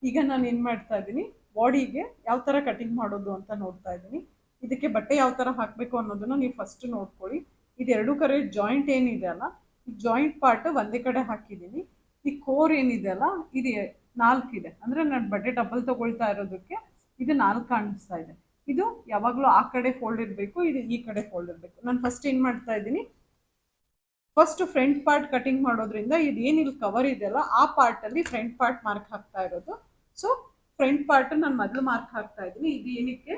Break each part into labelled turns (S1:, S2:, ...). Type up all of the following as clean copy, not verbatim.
S1: ಈಗ ನಾನು ಏನು ಮಾಡ್ತಾ ಇದ್ದೀನಿ, ಬಾಡಿಗೆ ಯಾವ ಥರ ಕಟಿಂಗ್ ಮಾಡೋದು ಅಂತ ನೋಡ್ತಾ ಇದ್ದೀನಿ. ಇದಕ್ಕೆ ಬಟ್ಟೆ ಯಾವ ಥರ ಹಾಕಬೇಕು ಅನ್ನೋದನ್ನ ನೀವು ಫಸ್ಟ್ ನೋಡ್ಕೊಳ್ಳಿ. ಇದೆರಡು ಕಡೆ ಜಾಯಿಂಟ್ ಏನಿದೆ ಅಲ್ಲ, ಈ ಜಾಯಿಂಟ್ ಪಾರ್ಟ್ ಒಂದೇ ಕಡೆ ಹಾಕಿದ್ದೀನಿ. ಈ ಕೋರ್ ಏನಿದೆ ಅಲ್ಲ, ಇದು 4 ಇದೆ. ಅಂದರೆ ನಾನು ಬಟ್ಟೆ ಡಬಲ್ ತಗೊಳ್ತಾ ಇರೋದಕ್ಕೆ ಇದು 4 ಕಾಣಿಸ್ತಾ ಇದೆ. ಇದು ಯಾವಾಗಲೂ ಆ ಕಡೆ ಫೋಲ್ಡ್ ಇರಬೇಕು, ಇದು ಈ ಕಡೆ ಫೋಲ್ಡ್ ಇರಬೇಕು. ನಾನು ಫಸ್ಟ್ ಏನು ಮಾಡ್ತಾ ಇದ್ದೀನಿ, ಫಸ್ಟ್ ಫ್ರಂಟ್ ಪಾರ್ಟ್ ಕಟಿಂಗ್ ಮಾಡೋದ್ರಿಂದ ಇದು ಏನಿಲ್ಲಿ ಕವರ್ ಇದೆಯಲ್ಲ ಆ ಪಾರ್ಟಲ್ಲಿ ಫ್ರಂಟ್ ಪಾರ್ಟ್ ಮಾರ್ಕ್ ಹಾಕ್ತಾ ಇರೋದು. ಸೊ ಫ್ರಂಟ್ ಪಾರ್ಟ್ ನಾನು ಮೊದಲು ಮಾರ್ಕ್ ಹಾಕ್ತಾ ಇದ್ದೀನಿ. ಇದು ಏನಕ್ಕೆ,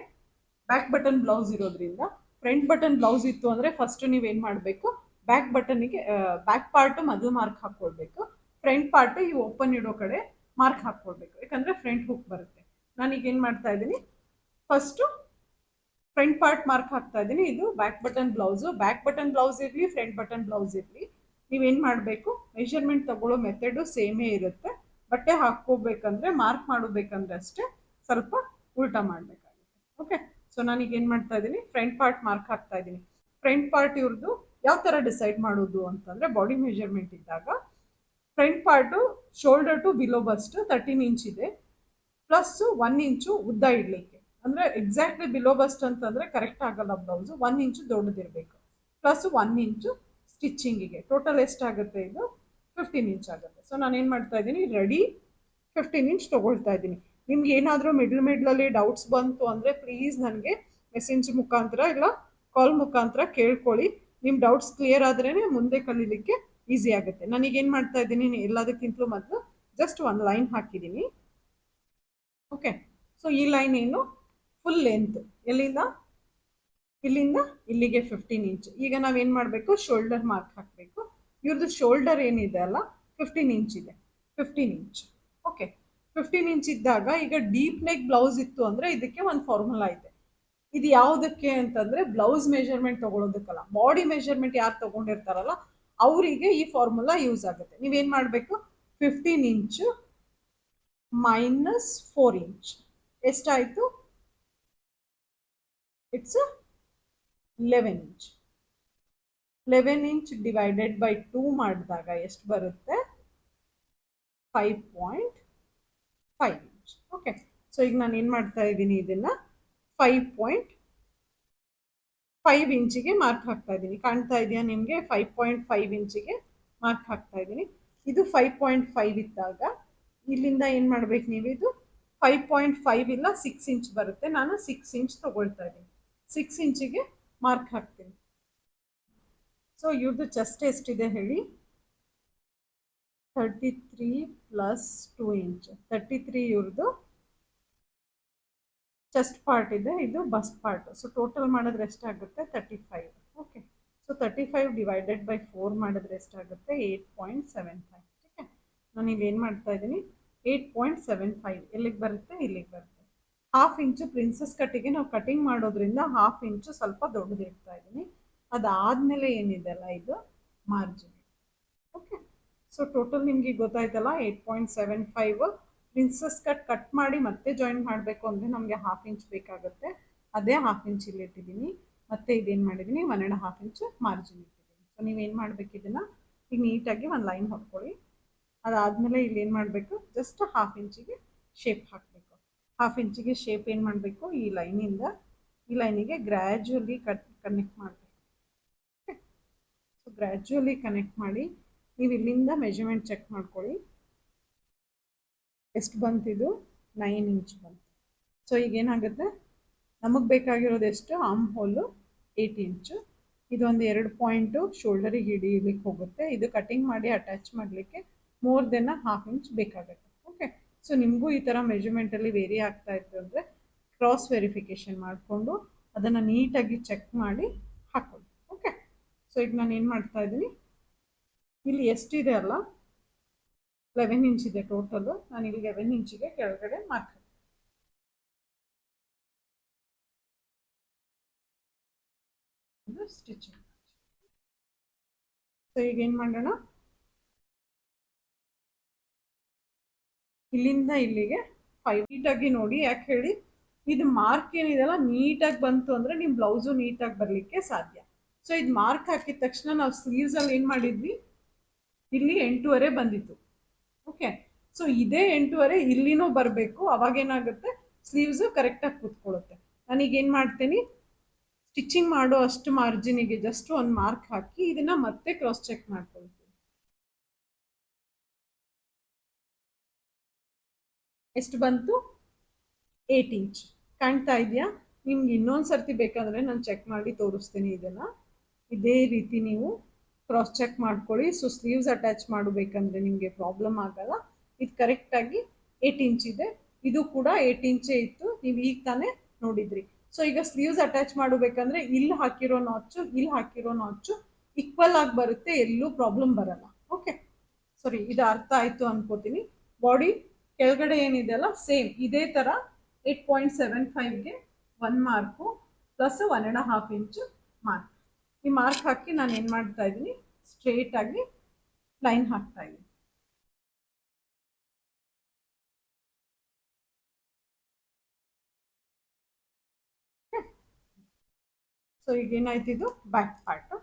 S1: ಬ್ಯಾಕ್ ಬಟನ್ ಬ್ಲೌಸ್ ಇರೋದ್ರಿಂದ. ಫ್ರಂಟ್ ಬಟನ್ ಬ್ಲೌಸ್ ಇತ್ತು ಅಂದರೆ ಫಸ್ಟ್ ನೀವೇನು ಮಾಡಬೇಕು, ಬ್ಯಾಕ್ ಬಟನ್ನಿಗೆ ಬ್ಯಾಕ್ ಪಾರ್ಟ್ ಮೊದಲು ಮಾರ್ಕ್ ಹಾಕ್ಕೊಳ್ಬೇಕು. ಫ್ರಂಟ್ ಪಾರ್ಟ್ ಈ ಓಪನ್ ಇಡೋ ಕಡೆ ಮಾರ್ಕ್ ಹಾಕ್ಕೊಳ್ಬೇಕು, ಯಾಕಂದರೆ ಫ್ರಂಟ್ ಹುಕ್ ಬರುತ್ತೆ. ನಾನೀಗ ಏನು ಮಾಡ್ತಾ ಇದ್ದೀನಿ, ಫಸ್ಟು ಫ್ರಂಟ್ ಪಾರ್ಟ್ ಮಾರ್ಕ್ ಹಾಕ್ತಾ ಇದ್ದೀನಿ. ಇದು back button blouse. Back button blouse ಇರಲಿ, ಫ್ರಂಟ್ ಬಟನ್ ಬ್ಲೌಸ್ ಇರಲಿ, ನೀವೇನು ಮಾಡಬೇಕು, ಮೆಷರ್ಮೆಂಟ್ ತಗೊಳ್ಳೋ ಮೆಥಡು ಸೇಮೇ ಇರುತ್ತೆ. ಬಟ್ಟೆ ಹಾಕ್ಕೋಬೇಕಂದ್ರೆ, ಮಾರ್ಕ್ ಮಾಡಬೇಕಂದ್ರೆ ಅಷ್ಟೇ ಸ್ವಲ್ಪ ಉಲ್ಟಾ ಮಾಡಬೇಕಾಗುತ್ತೆ. ಓಕೆ, ಸೊ ನಾನೀಗ ಏನು ಮಾಡ್ತಾ ಇದ್ದೀನಿ, ಫ್ರಂಟ್ ಪಾರ್ಟ್ ಮಾರ್ಕ್ ಹಾಕ್ತಾ ಇದ್ದೀನಿ. ಫ್ರಂಟ್ ಪಾರ್ಟ್ ಇವ್ರದ್ದು ಯಾವ ಥರ ಡಿಸೈಡ್ ಮಾಡೋದು ಅಂತಂದರೆ, ಬಾಡಿ ಮೆಷರ್ಮೆಂಟ್ ಇದ್ದಾಗ front part shoulder to below bust 13 inch ಇದೆ, ಪ್ಲಸ್ 1 ಇಂಚು ಉದ್ದ ಇಡಲಿಕ್ಕೆ. ಅಂದರೆ ಎಕ್ಸಾಕ್ಟ್ಲಿ ಬಿಲೋ ಬಸ್ಟ್ ಅಂತಂದರೆ ಕರೆಕ್ಟ್ ಆಗಲ್ಲ ಬ್ಲೌಸು, 1 ಇಂಚು ದೊಡ್ಡದಿರಬೇಕು. ಪ್ಲಸ್ 1 ಇಂಚು ಸ್ಟಿಚಿಂಗಿಗೆ. ಟೋಟಲ್ ಎಷ್ಟಾಗುತ್ತೆ, ಇದು 15 ಇಂಚ್ ಆಗುತ್ತೆ. ಸೊ ನಾನೇನು ಮಾಡ್ತಾ ಇದ್ದೀನಿ, ರೆಡಿ 15 ಇಂಚ್ ತೊಗೊಳ್ತಾ ಇದ್ದೀನಿ. ನಿಮ್ಗೆ ಏನಾದರೂ ಮಿಡ್ಲಲ್ಲಿ ಡೌಟ್ಸ್ ಬಂತು ಅಂದರೆ ಪ್ಲೀಸ್ ನನಗೆ ಮೆಸೇಜ್ ಮುಖಾಂತರ ಇಲ್ಲ ಕಾಲ್ ಮುಖಾಂತರ ಕೇಳ್ಕೊಳ್ಳಿ. ನಿಮ್ಮ ಡೌಟ್ಸ್ ಕ್ಲಿಯರ್ ಆದ್ರೇ ಮುಂದೆ ಕಲೀಲಿಕ್ಕೆ ಈಸಿ ಆಗುತ್ತೆ. ನಾನೀಗೇನು ಮಾಡ್ತಾ ಇದ್ದೀನಿ, ಎಲ್ಲದಕ್ಕಿಂತಲೂ ಮೊದಲು ಜಸ್ಟ್ ಒಂದು ಲೈನ್ ಹಾಕಿದ್ದೀನಿ. ಓಕೆ, ಸೊ ಈ ಲೈನ್ ಏನು, ಫುಲ್ ಲೆಂತ್ ಎಲ್ಲಿಂದ ಇಲ್ಲಿಂದ ಇಲ್ಲಿಗೆ 15 ಇಂಚ್. ಈಗ ನಾವೇನು ಮಾಡಬೇಕು, ಶೋಲ್ಡರ್ ಮಾರ್ಕ್ ಹಾಕಬೇಕು. ಇವ್ರದ್ದು ಶೋಲ್ಡರ್ ಏನಿದೆ ಅಲ್ಲ 15 ಇಂಚ್ ಇದೆ, 15 ಇಂಚ್. ಓಕೆ, 15 ಇಂಚ್ ಇದ್ದಾಗ ಈಗ ಡೀಪ್ ನೆಕ್ ಬ್ಲೌಸ್ ಇತ್ತು ಅಂದರೆ ಇದಕ್ಕೆ ಒಂದು ಫಾರ್ಮುಲಾ ಇದೆ. ಇದು ಯಾವುದಕ್ಕೆ ಅಂತಂದರೆ ಬ್ಲೌಸ್ ಮೆಷರ್ಮೆಂಟ್ ತೊಗೊಳೋದಕ್ಕಲ್ಲ, ಬಾಡಿ ಮೆಷರ್ಮೆಂಟ್ ಯಾರು ತೊಗೊಂಡಿರ್ತಾರಲ್ಲ ಅವರಿಗೆ ಈ ಫಾರ್ಮುಲಾ ಯೂಸ್ ಆಗುತ್ತೆ. ನೀವೇನು ಮಾಡಬೇಕು, 15 ಇಂಚು ಮೈನಸ್ 4 ಇಂಚ್ ಎಷ್ಟಾಯಿತು, it's 11 inch. 11 inch divided by 2 ಮಾಡಿದಾಗ ಎಷ್ಟು ಬರುತ್ತೆ, 5.5 ಇಂಚ್. ಓಕೆ, ಸೊ ಈಗ ನಾನು ಏನು ಮಾಡ್ತಾ ಇದ್ದೀನಿ, ಇದನ್ನು 5.5 ಇಂಚಿಗೆ ಮಾರ್ಕ್ ಹಾಕ್ತಾ ಇದ್ದೀನಿ. ಕಾಣ್ತಾ ಇದೆಯಾ ನಿಮಗೆ, 5.5 ಇಂಚಿಗೆ ಮಾರ್ಕ್ ಹಾಕ್ತಾ ಇದ್ದೀನಿ. ಇದು 5.5 ಇದ್ದಾಗ ಇಲ್ಲಿಂದ ಏನು ಮಾಡಬೇಕು ನೀವು, ಇದು 5.5 ಇಲ್ಲ 6 ಇಂಚ್ ಬರುತ್ತೆ. ನಾನು 6 ಇಂಚ್ ತೊಗೊಳ್ತಾ ಇದ್ದೀನಿ. 6 ಇಂಚಿಗೆ ಮಾರ್ಕ್ ಹಾಕ್ತೀನಿ. ಸೊ ಇವ್ರದ್ದು ಚೆಸ್ಟ್ ಎಷ್ಟಿದೆ ಹೇಳಿ, 33 ಪ್ಲಸ್ 2 ಇಂಚ್, 33 ಇವ್ರದ್ದು ಚೆಸ್ಟ್ ಪಾರ್ಟ್ ಇದೆ, ಇದು ಬಸ್ಟ್ ಪಾರ್ಟ್. ಸೊ ಟೋಟಲ್ ಮಾಡಿದ್ರೆ ಎಷ್ಟಾಗುತ್ತೆ, 35. ಓಕೆ, ಸೊ 35 ಡಿವೈಡೆಡ್ ಬೈ 4 ಮಾಡಿದ್ರೆ ಎಷ್ಟಾಗುತ್ತೆ, 8.75. ಓಕೆ, ನಾನು ಇಲ್ಲಿ ಏನು ಮಾಡ್ತಾ ಇದ್ದೀನಿ, 8.75 ಎಲ್ಲಿಗೆ ಬರುತ್ತೆ, ಇಲ್ಲಿಗೆ ಬರುತ್ತೆ. 1/2 ಇಂಚು ಪ್ರಿನ್ಸಸ್ ಕಟ್ಟಿಗೆ ನಾವು ಕಟಿಂಗ್ ಮಾಡೋದ್ರಿಂದ 1/2 ಇಂಚು ಸ್ವಲ್ಪ ದೊಡ್ಡದಿಡ್ತಾ ಇದ್ದೀನಿ. ಅದಾದಮೇಲೆ ಏನಿದೆ ಅಲ್ಲ ಇದು ಮಾರ್ಜಿನ್. ಓಕೆ, ಸೊ ಟೋಟಲ್ ನಿಮಗೆ ಗೊತ್ತಾಯ್ತಲ್ಲ, 8.75. ಪ್ರಿನ್ಸಸ್ ಕಟ್ ಮಾಡಿ ಮತ್ತೆ ಜಾಯಿನ್ ಮಾಡಬೇಕು ಅಂದರೆ ನಮಗೆ 1/2 ಇಂಚ್ ಬೇಕಾಗುತ್ತೆ. ಅದೇ 1/2 ಇಂಚ್ ಇಲ್ಲಿ ಇಟ್ಟಿದ್ದೀನಿ. ಮತ್ತೆ ಇದೇನು ಮಾಡಿದ್ದೀನಿ, 1.5 ಇಂಚ್ ಮಾರ್ಜಿನ್ ಇಟ್ಟಿದ್ದೀನಿ. ಸೊ ನೀವೇನು ಮಾಡಬೇಕು, ಇದನ್ನು ಈಗ ನೀಟಾಗಿ ಒಂದು ಲೈನ್ ಹೊಡ್ಕೊಳ್ಳಿ. ಅದಾದಮೇಲೆ ಇಲ್ಲಿ ಏನು ಮಾಡಬೇಕು, ಜಸ್ಟ್ 1/2 ಇಂಚಿಗೆ ಶೇಪ್ ಹಾಕಬೇಕು. 1/2 ಇಂಚಿಗೆ ಶೇಪ್ ಏನು ಮಾಡಬೇಕು, ಈ ಲೈನಿಂದ ಈ ಲೈನಿಗೆ ಗ್ರ್ಯಾಜುವಲಿ ಕನೆಕ್ಟ್ ಮಾಡಬೇಕು. ಓಕೆ, ಸೊ ಗ್ರ್ಯಾಜುವಲಿ ಕನೆಕ್ಟ್ ಮಾಡಿ ನೀವು ಇಲ್ಲಿಂದ ಮೆಜರ್ಮೆಂಟ್ ಚೆಕ್ ಮಾಡ್ಕೊಳ್ಳಿ. ಎಷ್ಟು ಬಂತಿದು, 9 ಇಂಚ್ ಬಂತು. ಸೊ ಈಗೇನಾಗುತ್ತೆ, ನಮಗೆ ಬೇಕಾಗಿರೋದು ಎಷ್ಟು, ಆರ್ಮ್ ಹೋಲು 8 ಇಂಚು. ಇದೊಂದು 2 ಪಾಯಿಂಟು ಶೋಲ್ಡರಿಗೆ ಹಿಡಿಯಲಿಕ್ಕೆ ಹೋಗುತ್ತೆ. ಇದು ಕಟಿಂಗ್ ಮಾಡಿ ಅಟ್ಯಾಚ್ ಮಾಡಲಿಕ್ಕೆ ಮೋರ್ ದೆನ್ 1/2 ಇಂಚ್ ಬೇಕಾಗುತ್ತೆ. ಓಕೆ, ಸೊ ನಿಮಗೂ ಈ ಥರ ಮೆಜರ್ಮೆಂಟಲ್ಲಿ ವೇರಿ ಆಗ್ತಾ ಇತ್ತು ಅಂದರೆ ಕ್ರಾಸ್ ವೆರಿಫಿಕೇಷನ್ ಮಾಡಿಕೊಂಡು ಅದನ್ನು ನೀಟಾಗಿ ಚೆಕ್ ಮಾಡಿ ಹಾಕ್ಕೊಳ್ಳಿ. ಓಕೆ, ಸೊ ಈಗ ನಾನು ಏನು ಮಾಡ್ತಾ ಇದ್ದೀನಿ, ಇಲ್ಲಿ ಎಷ್ಟಿದೆ ಅಲ್ಲ 11 ಇಂಚ್ ಇದೆ ಟೋಟಲು. ನಾನು ಇಲ್ಲಿ 11 ಇಂಚಿಗೆ ಕೆಳಗಡೆ ಮಾರ್ಕ್ ಸ್ಟಿಚಿಂಗ್. ಸೊ ಈಗ ಏನು ಮಾಡೋಣ, ಇಲ್ಲಿಂದ ಇಲ್ಲಿಗೆ 5 ನೀಟಾಗಿ ನೋಡಿ. ಯಾಕೆ ಹೇಳಿ, ಇದು ಮಾರ್ಕ್ ಏನಿದೆಲ್ಲ ನೀಟಾಗಿ ಬಂತು ಅಂದರೆ ನಿಮ್ಮ ಬ್ಲೌಸು ನೀಟಾಗಿ ಬರಲಿಕ್ಕೆ ಸಾಧ್ಯ. ಸೊ ಇದು ಮಾರ್ಕ್ ಹಾಕಿದ ತಕ್ಷಣ ನಾವು ಸ್ಲೀವ್ಸಲ್ಲಿ ಏನು ಮಾಡಿದ್ವಿ, ಇಲ್ಲಿ 8.5 ಬಂದಿತ್ತು. ಓಕೆ, ಸೊ ಇದೇ 8.5 ಇಲ್ಲಿನೂ ಬರಬೇಕು. ಅವಾಗ ಏನಾಗುತ್ತೆ, ಸ್ಲೀವ್ಸ್ ಕರೆಕ್ಟಾಗಿ ಕೂತ್ಕೊಳ್ಳುತ್ತೆ. ನಾನೀಗ ಏನು ಮಾಡ್ತೀನಿ, ಸ್ಟಿಚಿಂಗ್ ಮಾಡೋ ಅಷ್ಟು ಮಾರ್ಜಿನಿಗೆ ಜಸ್ಟ್ ಒಂದು ಮಾರ್ಕ್ ಹಾಕಿ ಇದನ್ನ ಮತ್ತೆ ಕ್ರಾಸ್ ಚೆಕ್ ಮಾಡ್ಕೊಳ್ತೀನಿ. ಎಷ್ಟು ಬಂತು? 8 ಇಂಚ್ ಕಾಣ್ತಾ ಇದೆಯಾ? ನಿಮ್ಗೆ ಇನ್ನೊಂದು ಸರ್ತಿ ಬೇಕಾದರೆ ನಾನು ಚೆಕ್ ಮಾಡಿ ತೋರಿಸ್ತೀನಿ. ಇದನ್ನು ಇದೇ ರೀತಿ ನೀವು ಕ್ರಾಸ್ ಚೆಕ್ ಮಾಡ್ಕೊಳ್ಳಿ. ಸೊ ಸ್ಲೀವ್ಸ್ ಅಟ್ಯಾಚ್ ಮಾಡಬೇಕಂದ್ರೆ ನಿಮಗೆ ಪ್ರಾಬ್ಲಮ್ ಆಗಲ್ಲ. ಇದು ಕರೆಕ್ಟಾಗಿ 8 ಇಂಚ್ ಇದೆ. ಇದು ಕೂಡ 8 ಇಂಚೇ ಇತ್ತು, ನೀವು ಈಗ ತಾನೇ ನೋಡಿದ್ರಿ. ಸೊ ಈಗ ಸ್ಲೀವ್ಸ್ ಅಟ್ಯಾಚ್ ಮಾಡಬೇಕಂದ್ರೆ ಇಲ್ಲಿ ಹಾಕಿರೋ ನಾಚು, ಇಲ್ಲಿ ಹಾಕಿರೋ ನಾಚು ಈಕ್ವಲ್ ಆಗಿ ಬರುತ್ತೆ, ಎಲ್ಲೂ ಪ್ರಾಬ್ಲಮ್ ಬರಲ್ಲ. ಓಕೆ, ಸರಿ, ಇದು ಅರ್ಥ ಆಯ್ತು ಅನ್ಕೋತೀನಿ. ಬಾಡಿ ಕೆಳಗಡೆ ಏನಿದೆ ಅಲ್ಲ, ಸೇಮ್ ಇದೇ ತರ 8.75ಗೆ 1 ಮಾರ್ಕು ಪ್ಲಸ್ 1.5 ಇಂಚು ಮಾರ್ಕ್. ಈ ಮಾರ್ಕ್ ಹಾಕಿ ನಾನು ಏನು ಮಾಡ್ತಾ ಇದ್ದೀನಿ, ಸ್ಟ್ರೇಟ್ ಆಗಿ ಲೈನ್ ಹಾಕ್ತಾ ಇದ್ದೀನಿ. ಸೊ ಈಗ ಏನಾಯ್ತು, ಇದು ಬ್ಯಾಕ್ ಪಾರ್ಟ್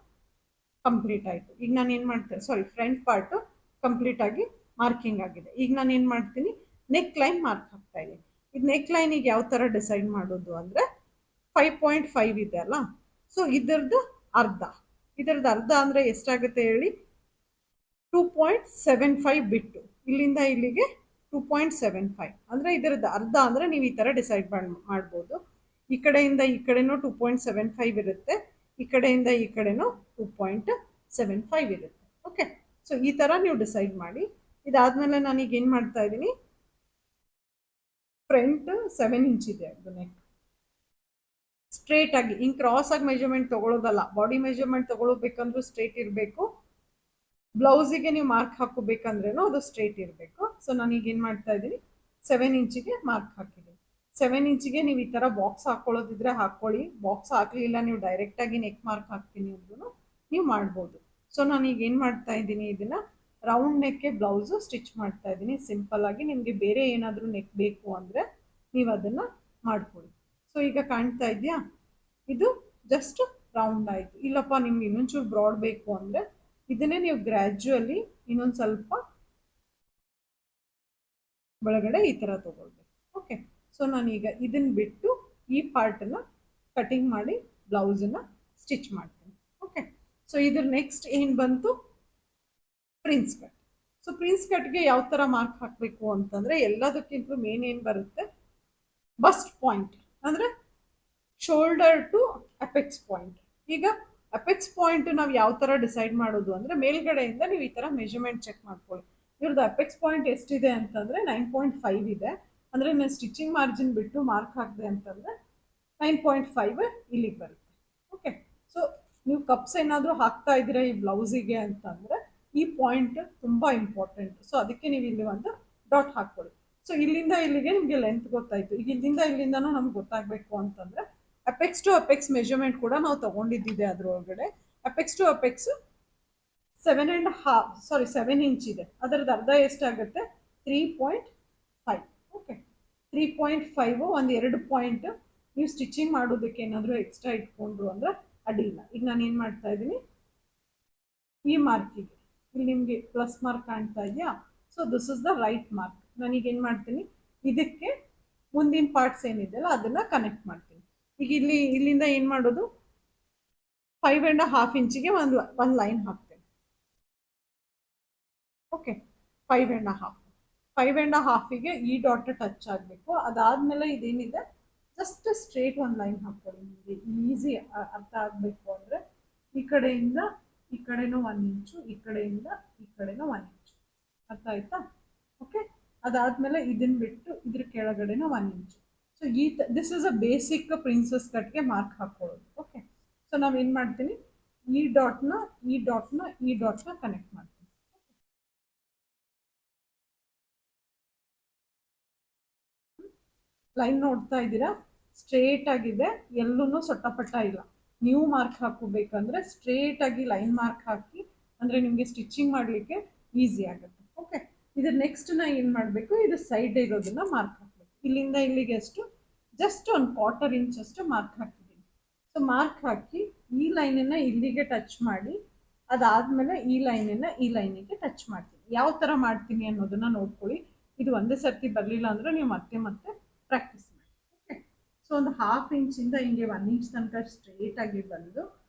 S1: ಕಂಪ್ಲೀಟ್ ಆಯಿತು. ಈಗ ನಾನು ಏನು ಮಾಡ್ತೇನೆ, ಫ್ರಂಟ್ ಪಾರ್ಟು ಕಂಪ್ಲೀಟ್ ಆಗಿ ಮಾರ್ಕಿಂಗ್ ಆಗಿದೆ. ಈಗ ನಾನು ಏನು ಮಾಡ್ತೀನಿ, ನೆಕ್ ಲೈನ್ ಮಾರ್ಕ್ ಹಾಕ್ತಾ ಇದ್ದೀನಿ. ಇದು ನೆಕ್ ಲೈನಿಗೆ ಯಾವ ಥರ ಡಿಸೈಡ್ ಮಾಡೋದು ಅಂದರೆ 5.5 ಇದೆ ಅಲ್ಲ, ಸೊ ಇದರದ್ದು ಅರ್ಧ. ಅರ್ಧ ಅಂದರೆ ಎಷ್ಟಾಗುತ್ತೆ ಹೇಳಿ, 2.75 ಬಿಟ್ಟು ಇಲ್ಲಿಂದ ಇಲ್ಲಿಗೆ 2.75 ಅಂದರೆ ಇದರದ್ದು ಅರ್ಧ. ಅಂದರೆ ನೀವು ಈ ಥರ ಡಿಸೈಡ್ ಮಾಡ್ಬೋದು. ಈ ಕಡೆಯಿಂದ ಈ ಕಡೆನೂ 2.75 ಇರುತ್ತೆ, ಈ ಕಡೆಯಿಂದ ಈ ಕಡೆನೂ 2.75 ಇರುತ್ತೆ. ಓಕೆ, ಸೊ ಈ ಥರ ನೀವು ಡಿಸೈಡ್ ಮಾಡಿ. ಇದಾದಮೇಲೆ ನಾನೀಗ ಏನು ಮಾಡ್ತಾ ಇದ್ದೀನಿ, ಫ್ರಂಟ್ 7 ಇಂಚ್ ಇದೆ ಅದು ನೆಕ್. ಸ್ಟ್ರೇಟ್ ಆಗಿ ಹಿಂಗೆ ಕ್ರಾಸ್ ಆಗಿ ಮೆಜರ್ಮೆಂಟ್ ತಗೊಳ್ಳೋದಲ್ಲ, ಬಾಡಿ ಮೆಜರ್ಮೆಂಟ್ ತಗೊಳ್ಬೇಕಂದ್ರೂ ಸ್ಟ್ರೇಟ್ ಇರಬೇಕು. ಬ್ಲೌಸಿಗೆ ನೀವು ಮಾರ್ಕ್ ಹಾಕೋಬೇಕಂದ್ರೇನು ಅದು ಸ್ಟ್ರೇಟ್ ಇರಬೇಕು. ಸೊ ನಾನೀಗ ಏನು ಮಾಡ್ತಾ ಇದ್ದೀನಿ, 7 ಇಂಚಿಗೆ ಮಾರ್ಕ್ ಹಾಕಿದ್ದೀನಿ. 7 ಇಂಚಿಗೆ ನೀವು ಈ ಥರ ಬಾಕ್ಸ್ ಹಾಕೊಳ್ಳೋದಿದ್ರೆ ಹಾಕೊಳ್ಳಿ. ಬಾಕ್ಸ್ ಹಾಕಲಿಲ್ಲ, ನೀವು ಡೈರೆಕ್ಟಾಗಿ ನೆಕ್ ಮಾರ್ಕ್ ಹಾಕ್ತೀನಿ ಅಂದ್ರೂ ನೀವು ಮಾಡ್ಬೋದು. ಸೊ ನಾನೀಗ ಏನು ಮಾಡ್ತಾ ಇದ್ದೀನಿ, ಇದನ್ನು ರೌಂಡ್ ನೆಕ್ಗೆ ಬ್ಲೌಸು ಸ್ಟಿಚ್ ಮಾಡ್ತಾ ಇದ್ದೀನಿ ಸಿಂಪಲ್ ಆಗಿ. ನಿಮಗೆ ಬೇರೆ ಏನಾದರೂ ನೆಕ್ ಬೇಕು ಅಂದರೆ ನೀವು ಅದನ್ನು ಮಾಡ್ಕೊಳ್ಳಿ. ಸೊ ಈಗ ಕಾಣ್ತಾ ಇದೆಯಾ, ಇದು ಜಸ್ಟ್ ರೌಂಡ್ ಆಯಿತು. ಇಲ್ಲಪ್ಪ ನಿಮ್ಗೆ ಇನ್ನೊಂಚೂರು ಬ್ರಾಡ್ ಬೇಕು ಅಂದರೆ ಇದನ್ನೇ ನೀವು ಗ್ರ್ಯಾಜುವಲಿ ಇನ್ನೊಂದು ಸ್ವಲ್ಪ ಒಳಗಡೆ ಈ ಥರ ತಗೊಳ್ಬೇಕು. ಓಕೆ, ಸೊ ನಾನೀಗ ಇದನ್ನು ಬಿಟ್ಟು ಈ ಪಾರ್ಟನ್ನು ಕಟಿಂಗ್ ಮಾಡಿ ಬ್ಲೌಸನ್ನು ಸ್ಟಿಚ್ ಮಾಡ್ತೀನಿ. ಓಕೆ, ಸೊ ಇದ್ರ ನೆಕ್ಸ್ಟ್ ಏನು ಬಂತು, ಪ್ರಿನ್ಸ್ ಕಟ್. ಸೊ ಪ್ರಿನ್ಸ್ ಕಟ್ಗೆ ಯಾವ ಥರ ಮಾರ್ಕ್ ಹಾಕಬೇಕು ಅಂತಂದರೆ, ಎಲ್ಲದಕ್ಕಿಂತ ಮೇನ್ ಏನು ಬರುತ್ತೆ, ಬಸ್ಟ್ ಪಾಯಿಂಟ್ ಅಂದರೆ ಶೋಲ್ಡರ್ ಟು ಅಪೆಕ್ಸ್ ಪಾಯಿಂಟ್. ಈಗ ಅಪೆಕ್ಸ್ ಪಾಯಿಂಟ್ ನಾವು ಯಾವ ಥರ ಡಿಸೈಡ್ ಮಾಡೋದು ಅಂದರೆ, ಮೇಲ್ಗಡೆಯಿಂದ ನೀವು ಈ ಥರ ಮೆಜರ್ಮೆಂಟ್ ಚೆಕ್ ಮಾಡ್ಕೊಳ್ಳಿ. ಇವ್ರದ್ದು ಅಪೆಕ್ಸ್ ಪಾಯಿಂಟ್ ಎಷ್ಟಿದೆ ಅಂತಂದರೆ 9.5 ಇದೆ. ಅಂದರೆ ನಾನು ಸ್ಟಿಚಿಂಗ್ ಮಾರ್ಜಿನ್ ಬಿಟ್ಟು ಮಾರ್ಕ್ ಹಾಕಿದೆ ಅಂತಂದರೆ 9.5 ಇಲ್ಲಿಗೆ ಬರುತ್ತೆ. ಓಕೆ, ಸೊ ನೀವು ಕಪ್ಸ್ ಏನಾದರೂ ಹಾಕ್ತಾ ಇದ್ದೀರಾ ಈ ಬ್ಲೌಸಿಗೆ ಅಂತಂದರೆ ಈ ಪಾಯಿಂಟ್ ತುಂಬ ಇಂಪಾರ್ಟೆಂಟ್. ಸೊ ಅದಕ್ಕೆ ನೀವು ಇಲ್ಲಿ ಒಂದು ಡಾಟ್ ಹಾಕ್ಕೊಳ್ಳಿ. ಸೊ ಇಲ್ಲಿಂದ ಇಲ್ಲಿಗೆ ನಿಮಗೆ ಲೆಂತ್ ಗೊತ್ತಾಯಿತು. ಈಗ ಇಲ್ಲಿಂದ ಇಲ್ಲಿಂದನೂ ನಮ್ಗೆ ಗೊತ್ತಾಗಬೇಕು ಅಂತಂದರೆ ಅಪೆಕ್ಸ್ ಟು ಅಪೆಕ್ಸ್ ಮೆಜರ್ಮೆಂಟ್ ಕೂಡ ನಾವು ತಗೊಂಡಿದ್ದಿದೆ ಅದರೊಳಗಡೆ. ಅಪೆಕ್ಸ್ ಟು ಅಪೆಕ್ಸ್ 7 ಇಂಚ್ ಇದೆ. ಅದರದ್ದು ಅರ್ಧ ಎಷ್ಟಾಗುತ್ತೆ, 3.5. ಓಕೆ, 3.5 ಒಂದು 2 ಪಾಯಿಂಟ್ ನೀವು ಸ್ಟಿಚಿಂಗ್ ಮಾಡೋದಕ್ಕೆ ಏನಾದರೂ ಎಕ್ಸ್ಟ್ರಾ ಇಟ್ಕೊಂಡ್ರು ಅಂದರೆ ಅಡ್ಡಿಲ್ಲ. ಈಗ ನಾನು ಏನು ಮಾಡ್ತಾ ಇದ್ದೀನಿ, ಈ ಮಾರ್ಕಿಗೆ ಇಲ್ಲಿ ನಿಮಗೆ ಪ್ಲಸ್ ಮಾರ್ಕ್ ಕಾಣ್ತಾ ಇದೆಯಾ, so this is the right mark. ನಾನೀಗ ಏನು ಮಾಡ್ತೀನಿ, ಇದಕ್ಕೆ ಮುಂದಿನ ಪಾರ್ಟ್ಸ್ ಏನಿದೆಯಲ್ಲ ಅದನ್ನು ಕನೆಕ್ಟ್ ಮಾಡ್ತೀನಿ. ಈಗ ಇಲ್ಲಿಂದ ಏನು ಮಾಡೋದು, 5.5 ಇಂಚಿಗೆ ಒಂದು ಲೈನ್ ಹಾಕ್ತೇನೆ. ಓಕೆ, 5.5ಗೆ ಈ ಡಾಟ್ ಟಚ್ ಆಗಬೇಕು. ಅದಾದಮೇಲೆ ಇದೇನಿದೆ ಜಸ್ಟ್ ಸ್ಟ್ರೇಟ್ ಒಂದು ಲೈನ್ ಹಾಕ್ಕೊಳ್ಳಿ. ನಿಮಗೆ ಈಸಿ ಅರ್ಥ ಆಗಬೇಕು ಅಂದರೆ ಈ ಕಡೆಯಿಂದ ಈ ಕಡೆನೂ 1 ಇಂಚು, ಈ ಕಡೆಯಿಂದ ಈ ಕಡೆನೂ 1 ಇಂಚು. ಅರ್ಥ ಆಯ್ತಾ? ಓಕೆ, ಅದಾದಮೇಲೆ ಇದನ್ನು ಬಿಟ್ಟು ಇದ್ರ ಕೆಳಗಡೆನೂ 1 inch. So this is a basic princess ಕಟ್ಗೆ ಮಾರ್ಕ್ ಹಾಕೊಳ್ಳೋದು. ಓಕೆ, ಸೊ ನಾವೇನು ಮಾಡ್ತೀನಿ, ಈ ಡಾಟ್ನ ಕನೆಕ್ಟ್ ಮಾಡ್ತೀನಿ. ಲೈನ್ ನೋಡ್ತಾ ಇದ್ದೀರಾ, ಸ್ಟ್ರೇಟ್ ಆಗಿದೆ, ಎಲ್ಲೂ ಸೊಟ್ಟಪಟ್ಟ ಇಲ್ಲ. ನೀವು ಮಾರ್ಕ್ ಹಾಕೋಬೇಕಂದ್ರೆ ಸ್ಟ್ರೇಟ್ ಆಗಿ ಲೈನ್ ಮಾರ್ಕ್ ಹಾಕಿ, ಅಂದರೆ ನಿಮಗೆ ಸ್ಟಿಚಿಂಗ್ ಮಾಡಲಿಕ್ಕೆ ಈಸಿ ಆಗುತ್ತೆ. ಓಕೆ, ಇದ್ರ ನೆಕ್ಸ್ಟ್ ನಾ ಏನು ಮಾಡಬೇಕು, ಇದು ಸೈಡ್ ಇರೋದನ್ನ ಮಾರ್ಕ್ ಹಾಕಬೇಕು. ಇಲ್ಲಿಂದ ಇಲ್ಲಿಗೆ ಅಷ್ಟು ಜಸ್ಟ್ ಒಂದು 1/4 ಇಂಚ್ ಅಷ್ಟು ಮಾರ್ಕ್ ಹಾಕಿದ್ದೀನಿ. ಸೊ ಮಾರ್ಕ್ ಹಾಕಿ ಈ ಲೈನನ್ನು ಇಲ್ಲಿಗೆ ಟಚ್ ಮಾಡಿ, ಅದಾದಮೇಲೆ ಈ ಲೈನನ್ನು ಈ ಲೈನಿಗೆ ಟಚ್ ಮಾಡ್ತೀನಿ. ಯಾವ ಥರ ಮಾಡ್ತೀನಿ ಅನ್ನೋದನ್ನ ನೋಡ್ಕೊಳ್ಳಿ. ಇದು ಒಂದೇ ಸರ್ತಿ ಬರಲಿಲ್ಲ ಅಂದರೆ ನೀವು ಮತ್ತೆ ಮತ್ತೆ ಪ್ರಾಕ್ಟೀಸ್ ಮಾಡಿ. ಓಕೆ, ಸೊ ಒಂದು 1/2 ಇಂಚಿಂದ ಹಿಂಗೆ 1 ಇಂಚ್ ತನಕ ಸ್ಟ್ರೇಟ್ ಆಗಿ ಬಂದು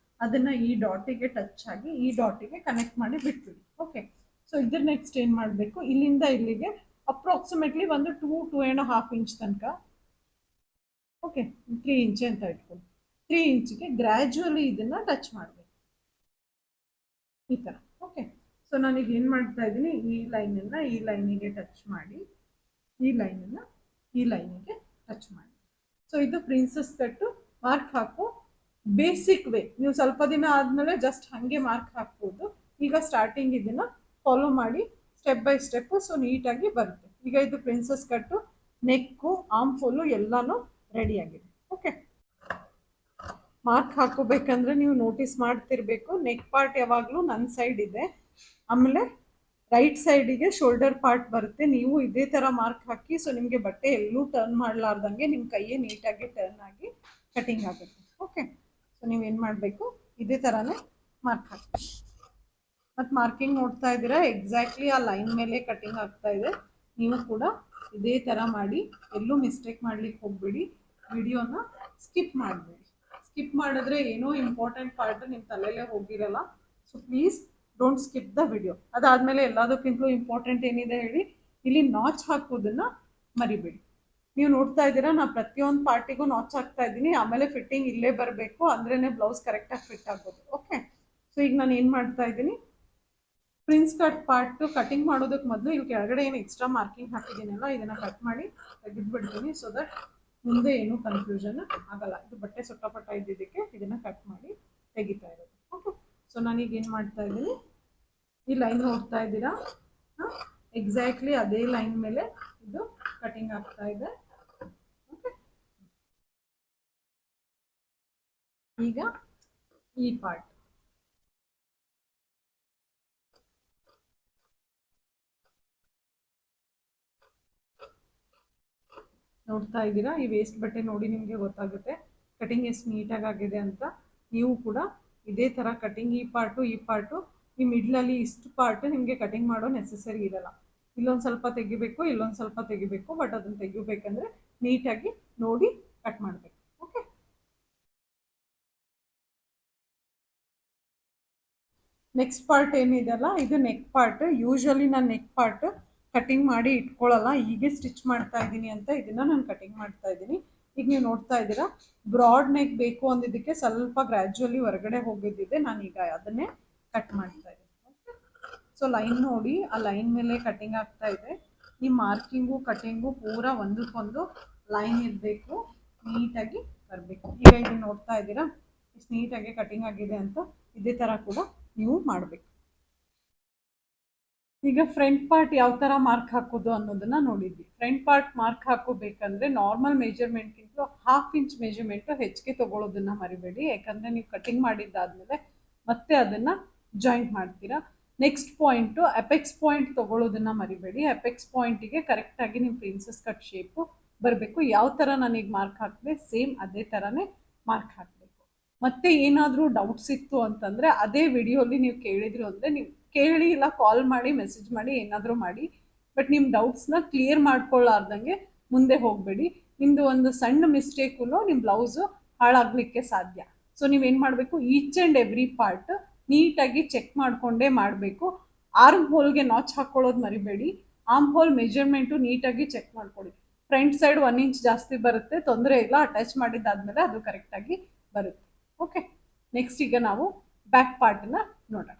S1: ಅದನ್ನು ಈ ಡಾಟಿಗೆ ಟಚ್ ಆಗಿ ಈ ಡಾಟಿಗೆ ಕನೆಕ್ಟ್ ಮಾಡಿ ಬಿಟ್ಬಿಡಿ. ಓಕೆ, ಸೊ ಇದ್ರ ನೆಕ್ಸ್ಟ್ ಏನು ಮಾಡಬೇಕು, ಇಲ್ಲಿಂದ ಇಲ್ಲಿಗೆ ಅಪ್ರಾಕ್ಸಿಮೇಟ್ಲಿ ಒಂದು 2-2.5 ಇಂಚ್ ತನಕ, ಓಕೆ 3 ಇಂಚ್ ಅಂತ ಇಟ್ಕೊಂಡು 3 ಇಂಚಿಗೆ ಗ್ರ್ಯಾಜುವಲಿ ಇದನ್ನು ಟಚ್ ಮಾಡಬೇಕು ಈ ಥರ. ಓಕೆ, ಸೊ ನಾನೀಗ ಏನು ಮಾಡ್ತಾ ಇದ್ದೀನಿ, ಈ ಲೈನನ್ನು ಈ ಲೈನಿಗೆ ಟಚ್ ಮಾಡಿ ಈ ಲೈನನ್ನು ಈ ಲೈನಿಗೆ ಟಚ್ ಮಾಡಿ. ಸೊ ಇದು ಪ್ರಿನ್ಸಸ್ ಕಟ್ಟು ಮಾರ್ಕ್ ಹಾಕು ಬೇಸಿಕ್ ವೇ. ನೀವು ಸ್ವಲ್ಪ ದಿನ ಆದಮೇಲೆ ಜಸ್ಟ್ ಹಾಗೆ ಮಾರ್ಕ್ ಹಾಕ್ಬೋದು. ಈಗ ಸ್ಟಾರ್ಟಿಂಗ್ ಇದನ್ನು ಫಾಲೋ ಮಾಡಿ ಸ್ಟೆಪ್ ಬೈ ಸ್ಟೆಪ್ಪು, ಸೊ ನೀಟಾಗಿ ಬರುತ್ತೆ. ಈಗ ಇದು ಪ್ರಿನ್ಸಸ್ ಕಟ್ಟು, ನೆಕ್ಕು, ಆರ್ಮ್ ಹೋಲು ಎಲ್ಲನೂ ರೆಡಿಯಾಗಿದೆ. ಓಕೆ, ಮಾರ್ಕ್ ಹಾಕೋಬೇಕಂದ್ರೆ ನೀವು ನೋಟಿಸ್ ಮಾಡ್ತಿರ್ಬೇಕು, ನೆಕ್ ಪಾರ್ಟ್ ಯಾವಾಗಲೂ ನನ್ನ ಸೈಡ್ ಇದೆ, ಆಮೇಲೆ ರೈಟ್ ಸೈಡಿಗೆ ಶೋಲ್ಡರ್ ಪಾರ್ಟ್ ಬರುತ್ತೆ. ನೀವು ಇದೇ ಥರ ಮಾರ್ಕ್ ಹಾಕಿ, ಸೊ ನಿಮಗೆ ಬಟ್ಟೆ ಎಲ್ಲೂ ಟರ್ನ್ ಮಾಡಲಾರ್ದಂಗೆ ನಿಮ್ಮ ಕೈಯೇ ನೀಟಾಗಿ ಟರ್ನ್ ಆಗಿ ಕಟಿಂಗ್ ಆಗುತ್ತೆ. ಓಕೆ, ಸೊ ನೀವೇನು ಮಾಡಬೇಕು, ಇದೇ ಥರನೇ ಮಾರ್ಕ್ ಹಾಕಿ. ಮತ್ತು ಮಾರ್ಕಿಂಗ್ ನೋಡ್ತಾ ಇದ್ದೀರಾ, ಎಕ್ಸಾಕ್ಟ್ಲಿ ಆ ಲೈನ್ ಮೇಲೆ ಕಟಿಂಗ್ ಆಗ್ತಾ ಇದೆ. ನೀವು ಕೂಡ ಇದೇ ಥರ ಮಾಡಿ, ಎಲ್ಲೂ ಮಿಸ್ಟೇಕ್ ಮಾಡ್ಲಿಕ್ಕೆ ಹೋಗ್ಬೇಡಿ. ವಿಡಿಯೋನ ಸ್ಕಿಪ್ ಮಾಡಬೇಡಿ. ಸ್ಕಿಪ್ ಮಾಡಿದ್ರೆ ಏನೋ ಇಂಪಾರ್ಟೆಂಟ್ ಪಾರ್ಟ್ ನಿಮ್ಮ ತಲೆಯಲ್ಲೇ ಹೋಗಿರಲ್ಲ. So please don't skip the video. ಅದಾದಮೇಲೆ ಎಲ್ಲದಕ್ಕಿಂತಲೂ ಇಂಪಾರ್ಟೆಂಟ್ ಏನಿದೆ ಹೇಳಿ, ಇಲ್ಲಿ ನಾಚ್ ಹಾಕೋದನ್ನು ಮರಿಬೇಡಿ. ನೀವು ನೋಡ್ತಾ ಇದ್ದೀರಾ, ನಾನು ಪ್ರತಿಯೊಂದು ಪಾರ್ಟಿಗೂ ನಾಚ್ ಹಾಕ್ತಾ ಇದ್ದೀನಿ. ಆಮೇಲೆ ಫಿಟ್ಟಿಂಗ್ ಇಲ್ಲೇ ಬರಬೇಕು, ಅಂದ್ರೇ ಬ್ಲೌಸ್ ಕರೆಕ್ಟಾಗಿ ಫಿಟ್ ಆಗೋದು. ಓಕೆ, ಸೊ ಈಗ ನಾನು ಏನು ಮಾಡ್ತಾ ಇದ್ದೀನಿ, ಪ್ರಿನ್ಸ್ ಕಟ್ ಪಾರ್ಟ್ ಕಟಿಂಗ್ ಮಾಡೋದಕ್ಕೆ ಮೊದಲು ಇಲ್ಲಿ ಕೆಳಗಡೆ ಏನು ಎಕ್ಸ್ಟ್ರಾ ಮಾರ್ಕಿಂಗ್ ಹಾಕಿದ್ದೀನಲ್ಲ, ಇದನ್ನು ಕಟ್ ಮಾಡಿ ತೆಗೆದುಬಿಡ್ತೀನಿ. ಸೊ ದಟ್ ಮುಂದೆ ಏನೂ ಕನ್ಫ್ಯೂಷನ್ ಆಗಲ್ಲ. ಇದು ಬಟ್ಟೆ ಸೊಟ್ಟಪಟ್ಟ ಇದ್ದಿದ್ದಕ್ಕೆ ಇದನ್ನು ಕಟ್ ಮಾಡಿ ತೆಗಿತಾ ಇರೋದು. ಓಕೆ, ಸೊ ನಾನೀಗ ಏನು ಮಾಡ್ತಾ ಇದ್ದೀನಿ, ಈ ಲೈನ್ ನೋಡ್ತಾ ಇದ್ದೀರಾ, ಎಕ್ಸಾಕ್ಟ್ಲಿ ಅದೇ ಲೈನ್ ಮೇಲೆ ಇದು ಕಟಿಂಗ್ ಆಗ್ತಾ ಇದೆ. ಓಕೆ, ಈಗ ಈ ಪಾರ್ಟ್ ನೋಡ್ತಾ ಇದ್ದೀರಾ, ಈ ವೇಸ್ಟ್ ಬಟ್ಟೆ ನೋಡಿ ನಿಮಗೆ ಗೊತ್ತಾಗುತ್ತೆ ಕಟಿಂಗ್ ಎಷ್ಟು ನೀಟಾಗಿ ಆಗಿದೆ ಅಂತ. ನೀವು ಕೂಡ ಇದೇ ಥರ ಕಟಿಂಗ್ ಈ ಪಾರ್ಟು ಈ ಮಿಡ್ಲಲ್ಲಿ ಇಷ್ಟು ಪಾರ್ಟ್ ನಿಮಗೆ ಕಟಿಂಗ್ ಮಾಡೋ ನೆಸೆಸರಿ ಇರಲ್ಲ. ಇಲ್ಲೊಂದು ಸ್ವಲ್ಪ ತೆಗಿಬೇಕು, ಇಲ್ಲೊಂದು ಸ್ವಲ್ಪ ತೆಗಿಬೇಕು, ಬಟ್ ಅದನ್ನು ತೆಗಿಬೇಕಂದ್ರೆ ನೀಟಾಗಿ ನೋಡಿ ಕಟ್ ಮಾಡಬೇಕು. ಓಕೆ, ನೆಕ್ಸ್ಟ್ ಪಾರ್ಟ್ ಏನಿದೆಯಲ್ಲ, ಇದು ನೆಕ್ ಪಾರ್ಟ್. ಯೂಶ್ವಲಿ ನಾನು ನೆಕ್ ಪಾರ್ಟ್ ಕಟಿಂಗ್ ಮಾಡಿ ಇಟ್ಕೊಳ್ಳಲ್ಲ, ಹೀಗೆ ಸ್ಟಿಚ್ ಮಾಡ್ತಾ ಇದ್ದೀನಿ ಅಂತ ಇದನ್ನು ನಾನು ಕಟಿಂಗ್ ಮಾಡ್ತಾ ಇದ್ದೀನಿ. ಈಗ ನೀವು ನೋಡ್ತಾ ಇದ್ದೀರಾ, ಬ್ರಾಡ್ ನೆಕ್ ಬೇಕು ಅಂದಿದ್ದಕ್ಕೆ ಸ್ವಲ್ಪ ಗ್ರ್ಯಾಜುವಲಿ ಹೊರಗಡೆ ಹೋಗಿದ್ದಿದೆ, ನಾನೀಗ ಅದನ್ನೇ ಕಟ್ ಮಾಡ್ತಾ ಇದ್ದೀನಿ. ಓಕೆ, ಸೊ ಲೈನ್ ನೋಡಿ, ಆ ಲೈನ್ ಮೇಲೆ ಕಟಿಂಗ್ ಆಗ್ತಾ ಇದೆ. ನಿಮ್ಮ ಮಾರ್ಕಿಂಗು ಕಟಿಂಗು ಪೂರ ಒಂದಕ್ಕೊಂದು ಲೈನ್ ಇರಬೇಕು, ನೀಟಾಗಿ ಬರಬೇಕು. ಈಗ ಇದನ್ನು ನೋಡ್ತಾ ಇದ್ದೀರಾ, ಇಷ್ಟು ನೀಟಾಗಿ ಕಟಿಂಗ್ ಆಗಿದೆ ಅಂತ. ಇದೇ ಥರ ಕೂಡ ನೀವು ಮಾಡಬೇಕು. ಈಗ ಫ್ರಂಟ್ ಪಾರ್ಟ್ ಯಾವ ಥರ ಮಾರ್ಕ್ ಹಾಕೋದು ಅನ್ನೋದನ್ನ ನೋಡಿದ್ವಿ. ಫ್ರಂಟ್ ಪಾರ್ಟ್ ಮಾರ್ಕ್ ಹಾಕೋಬೇಕಂದ್ರೆ ನಾರ್ಮಲ್ ಮೆಜರ್ಮೆಂಟ್ಗಿಂತ 1/2 ಇಂಚ್ ಮೆಜರ್ಮೆಂಟು ಹೆಚ್ಚಿಗೆ ತೊಗೊಳೋದನ್ನ ಮರಿಬೇಡಿ. ಯಾಕಂದರೆ ನೀವು ಕಟಿಂಗ್ ಮಾಡಿದ್ದಾದಮೇಲೆ ಮತ್ತೆ ಅದನ್ನು ಜಾಯಿಂಟ್ ಮಾಡ್ತೀರಾ. ನೆಕ್ಸ್ಟ್ ಪಾಯಿಂಟು ಅಪೆಕ್ಸ್ ಪಾಯಿಂಟ್ ತೊಗೊಳೋದನ್ನ ಮರಿಬೇಡಿ. ಅಪೆಕ್ಸ್ ಪಾಯಿಂಟಿಗೆ ಕರೆಕ್ಟಾಗಿ ನಿಮ್ಮ ಪ್ರಿನ್ಸಸ್ ಕಟ್ ಶೇಪು ಬರಬೇಕು. ಯಾವ ಥರ ನಾನೀಗ ಮಾರ್ಕ್ ಹಾಕಿದೆ ಸೇಮ್ ಅದೇ ಥರನೇ ಮಾರ್ಕ್ ಹಾಕಬೇಕು. ಮತ್ತೆ ಏನಾದರೂ ಡೌಟ್ಸ್ ಇತ್ತು ಅಂತಂದರೆ ಅದೇ ವಿಡಿಯೋಲಿ ನೀವು ಕೇಳಿದ್ರು ಅಂದರೆ ನೀವು ಕೇಳಿ, ಇಲ್ಲ ಕಾಲ್ ಮಾಡಿ, ಮೆಸೇಜ್ ಮಾಡಿ, ಏನಾದರೂ ಮಾಡಿ. ಬಟ್ ನಿಮ್ಮ ಡೌಟ್ಸ್ನ ಕ್ಲಿಯರ್ ಮಾಡ್ಕೊಳ್ಳಾರ್ದಂಗೆ ಮುಂದೆ ಹೋಗಬೇಡಿ. ನಿಮ್ಮದು ಒಂದು ಸಣ್ಣ ಮಿಸ್ಟೇಕು ನಿಮ್ಮ ಬ್ಲೌಸು ಹಾಳಾಗಲಿಕ್ಕೆ ಸಾಧ್ಯ. ಸೊ ನೀವೇನು ಮಾಡಬೇಕು, ಈಚ್ ಆ್ಯಂಡ್ ಎವ್ರಿ ಪಾರ್ಟ್ ನೀಟಾಗಿ ಚೆಕ್ ಮಾಡಿಕೊಂಡೇ ಮಾಡಬೇಕು. ಆರ್ಮ್ ಹೋಲ್ಗೆ ನಾಚ್ ಹಾಕ್ಕೊಳ್ಳೋದು ಮರಿಬೇಡಿ. ಆರ್ಮ್ ಹೋಲ್ ಮೆಜರ್ಮೆಂಟು ನೀಟಾಗಿ ಚೆಕ್ ಮಾಡ್ಕೊಳ್ಳಿ. ಫ್ರಂಟ್ ಸೈಡ್ 1 ಇಂಚ್ ಜಾಸ್ತಿ ಬರುತ್ತೆ, ತೊಂದರೆ ಇಲ್ಲ. ಅಟ್ಯಾಚ್ ಮಾಡಿದ್ದಾದಮೇಲೆ ಅದು ಕರೆಕ್ಟಾಗಿ ಬರುತ್ತೆ. ಓಕೆ, ನೆಕ್ಸ್ಟ್ ಈಗ ನಾವು ಬ್ಯಾಕ್ ಪಾರ್ಟನ್ನ ನೋಡೋಣ.